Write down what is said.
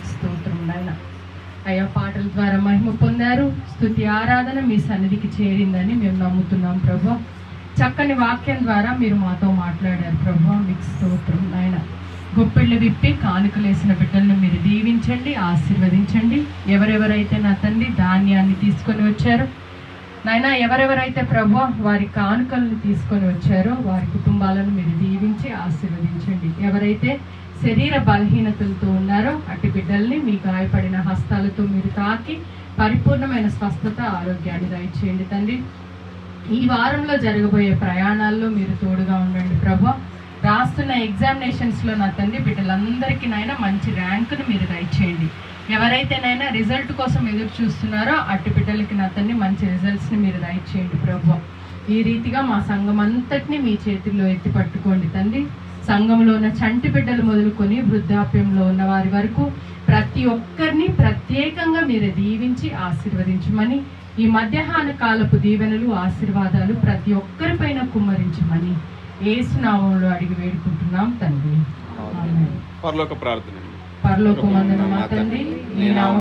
మీకు స్తోత్రం నాయన. అయ్యా, పాటల ద్వారా మహిమ పొందారు. స్తుతి ఆరాధన మీ సన్నిధికి చేరిందని మేము నమ్ముతున్నాం ప్రభు. చక్కని వాక్యం ద్వారా మీరు మాతో మాట్లాడారు ప్రభు. మీకు స్తోత్రం నాయన. గొప్పిళ్ళు విప్పి కానుకలేసిన బిడ్డలను మీరు దీవించండి, ఆశీర్వదించండి. ఎవరెవరైతే నా తండ్రి ధాన్యాన్ని తీసుకొని వచ్చారో నాయన, ఎవరెవరైతే ప్రభు వారి కానుకలను తీసుకొని వచ్చారో వారి కుటుంబాలను మీరు దీవించి ఆశీర్వదించండి. ఎవరైతే శరీర బలహీనతలతో ఉన్నారో అటు బిడ్డల్ని మీ గాయపడిన హస్తాలతో మీరు తాకి పరిపూర్ణమైన స్వస్థత, ఆరోగ్యాన్ని దయచేయండి తండ్రి. ఈ వారంలో జరగబోయే ప్రయాణాల్లో మీరు తోడుగా ఉండండి ప్రభు. రాస్తున్న ఎగ్జామినేషన్స్లో నా తండ్రి బిడ్డలందరికీ నాయన మంచి ర్యాంకును మీరు దయచేయండి. ఎవరైతేనైనా రిజల్ట్ కోసం ఎదురు చూస్తున్నారో అటు బిడ్డలకి నా తండ్రి మంచి రిజల్ట్స్ని మీరు దయచేయండి ప్రభు. ఈ రీతిగా మా సంఘం అంతటినీ మీ చేతుల్లో ఎత్తి పట్టుకోండి తండ్రి. సంఘంలో ఉన్న చంటి బిడ్డలు మొదలుకొని వృద్ధాప్యంలో ఉన్న వారి వరకు ప్రతి ఒక్కరిని ప్రత్యేకంగా మీరు దీవించి ఆశీర్వదించమని, ఈ మధ్యాహ్న కాలపు దీవెనలు, ఆశీర్వాదాలు ప్రతి ఒక్కరిపైన కుమ్మరించమని యేసు నామములో అడిగి వేడుకుంటున్నాం తండ్రి. పరలోక ప్రార్థన. పరలోకమందున మా తండ్రి, నీ నామం